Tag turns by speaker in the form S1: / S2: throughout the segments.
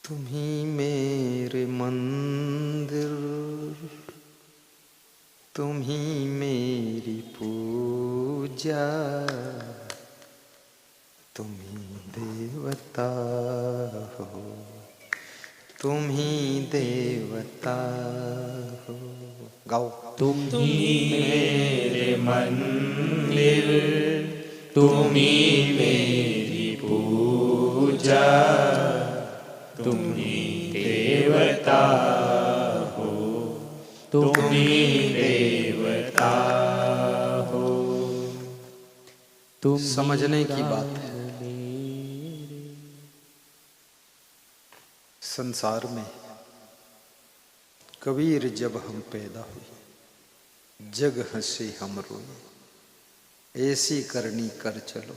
S1: तुम ही मेरे मंदिर, तुम ही मेरी पूजा, तुम ही देवता हो, तुम ही देवता हो। गाओ।
S2: तुम ही मेरे मंदिर, तुम ही मेरी पूजा, तुम ही देवता हो, तुम ही देवता हो। तुम
S1: समझने की बात है, संसार में कबीर जब हम पैदा हुए, जग हंसे हम रोए, ऐसी करनी कर चलो,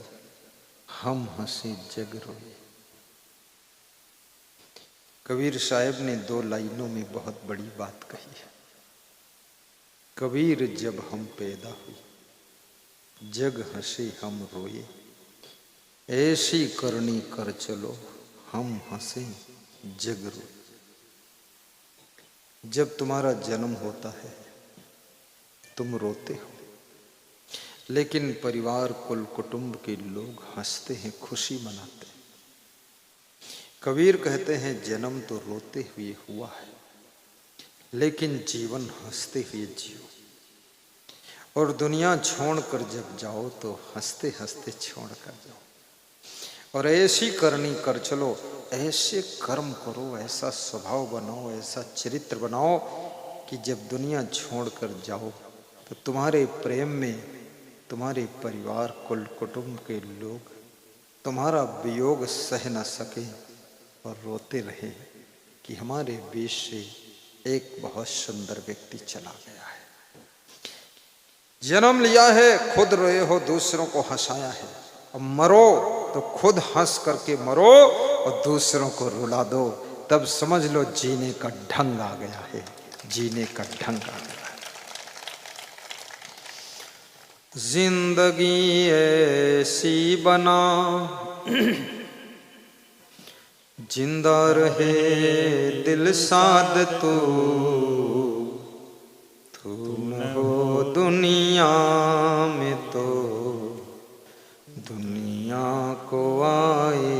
S1: हम हंसे जग रोए। कबीर साहब ने 2 लाइनों में बहुत बड़ी बात कही है। कबीर जब हम पैदा हुए, जग हंसे हम रोए, ऐसी करनी कर चलो, हम हंसे जग रोए। जब तुम्हारा जन्म होता है तुम रोते हो, लेकिन परिवार कुल कुटुंब के लोग हंसते हैं, खुशी मनाते हैं। कबीर कहते हैं जन्म तो रोते हुए हुआ है, लेकिन जीवन हंसते हुए जियो, और दुनिया छोड़कर जब जाओ तो हंसते हंसते छोड़ कर जाओ। और ऐसी करनी कर चलो, ऐसे कर्म करो, ऐसा स्वभाव बनाओ, ऐसा चरित्र बनाओ कि जब दुनिया छोड़कर जाओ तो तुम्हारे प्रेम में तुम्हारे परिवार कुल कुटुंब के लोग तुम्हारा वियोग सह न सके और रोते रहे कि हमारे बीच से एक बहुत सुंदर व्यक्ति चला गया है। जन्म लिया है, खुद रोए हो, दूसरों को हंसाया है, और मरो तो खुद हंस करके मरो और दूसरों को रुला दो, तब समझ लो जीने का ढंग आ गया है, जीने का ढंग आ गया है। जिंदगी ऐसी बना जिंदा रहे दिल साध तू, तू न हो दुनिया में तो दुनिया को आए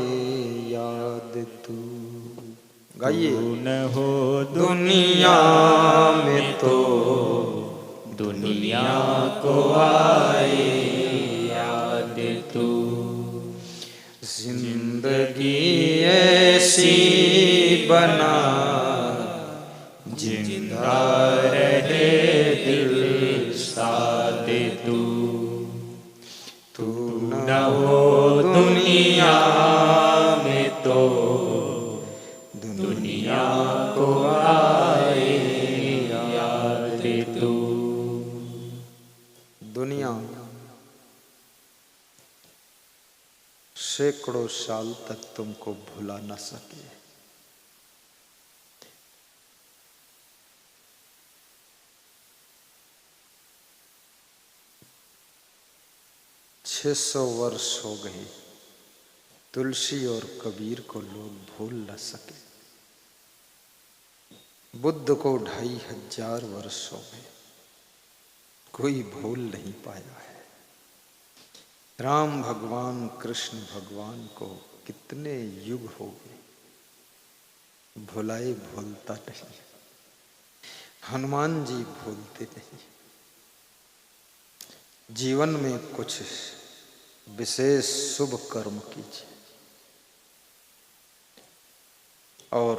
S1: याद तू। गाइए।
S2: तू न हो
S1: दुनिया में तो
S2: दुनिया को आए याद तू।
S1: जिंदगी ऐसी बना
S2: जिंदा रहे दिल साथ तू, तू न हो दुनिया में तो दुनिया को आए याद तू।
S1: दुनिया सैकड़ों साल तक तुमको भुला न सके। छह 600 वर्ष हो गए, तुलसी और कबीर को लोग भूल न सके। बुद्ध को 2500 वर्ष हो गए, कोई भूल नहीं पाया है। राम भगवान, कृष्ण भगवान को कितने युग हो गए, भुलाए भूलता नहीं। हनुमान जी भूलते नहीं। जीवन में कुछ विशेष शुभ कर्म कीजिए और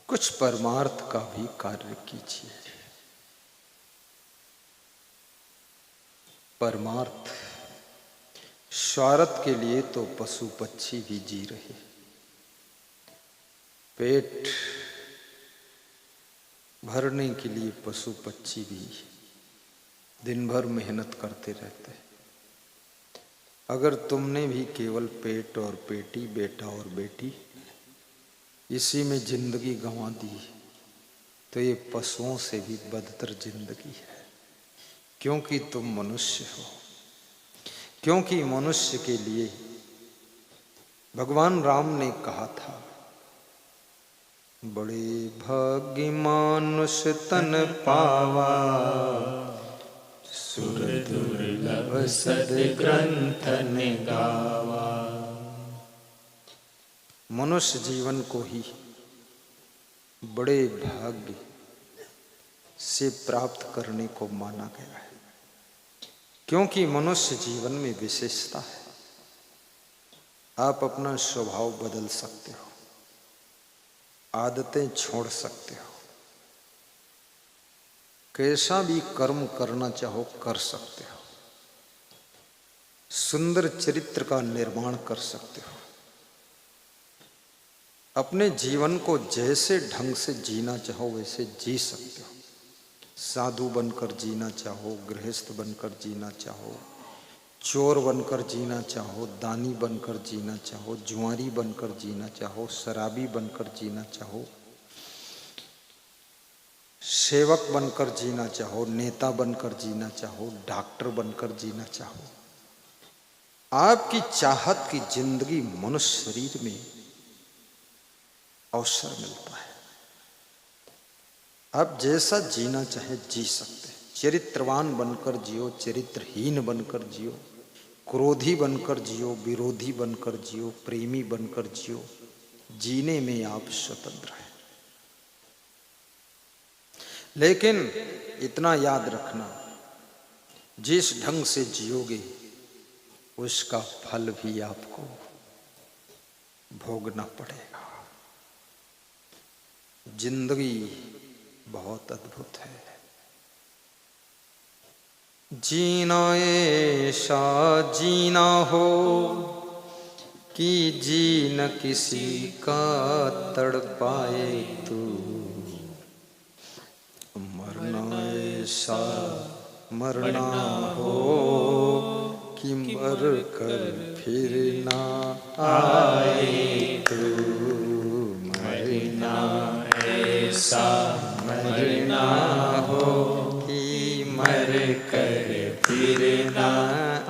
S1: कुछ परमार्थ का भी कार्य कीजिए। परमार्थ, स्वार्थ के लिए तो पशु पक्षी भी जी रहे। पेट भरने के लिए पशु पक्षी भी दिन भर मेहनत करते रहते हैं। अगर तुमने भी केवल पेट और पेटी, बेटा और बेटी, इसी में जिंदगी गंवा दी तो ये पशुओं से भी बदतर जिंदगी है। क्योंकि तुम मनुष्य हो, क्योंकि मनुष्य के लिए भगवान राम ने कहा था, बड़े भाग्य मानुष तन पावा,
S2: सुर दुर्लभ सद्ग्रंथन गावा।
S1: मनुष्य जीवन को ही बड़े भाग्य से प्राप्त करने को माना गया है, क्योंकि मनुष्य जीवन में विशेषता है। आप अपना स्वभाव बदल सकते हो, आदतें छोड़ सकते हो, कैसा भी कर्म करना चाहो कर सकते हो, सुंदर चरित्र का निर्माण कर सकते हो, अपने जीवन को जैसे ढंग से जीना चाहो वैसे जी सकते हो। साधु बनकर जीना चाहो, गृहस्थ बनकर जीना चाहो, चोर बनकर जीना चाहो, दानी बनकर जीना चाहो, जुआरी बनकर जीना चाहो, शराबी बनकर जीना चाहो, सेवक बनकर जीना चाहो, नेता बनकर जीना चाहो, डॉक्टर बनकर जीना चाहो, आपकी चाहत की जिंदगी मनुष्य शरीर में अवसर मिलता है। आप जैसा जीना चाहे जी सकते हैं। चरित्रवान बनकर जियो, चरित्रहीन बनकर जियो, क्रोधी बनकर जियो, विरोधी बनकर जियो, प्रेमी बनकर जियो, जीने में आप स्वतंत्र हैं। लेकिन इतना याद रखना, जिस ढंग से जियोगे उसका फल भी आपको भोगना पड़ेगा। जिंदगी बहुत अद्भुत है। जीना ऐसा जीना हो कि जी न किसी का तड़पाए तू, मरना ऐसा मरना हो कि मर कर फिर ना आए तू, मरना
S2: ऐसा मरना हो
S1: कि
S2: मर कर फिर ना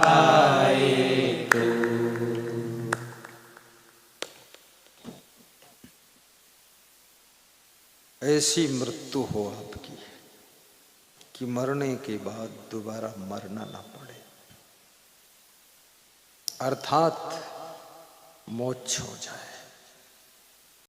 S2: आए तू।
S1: ऐसी मृत्यु हो आपकी कि मरने के बाद दोबारा मरना ना पड़े, अर्थात मोक्ष हो जाए।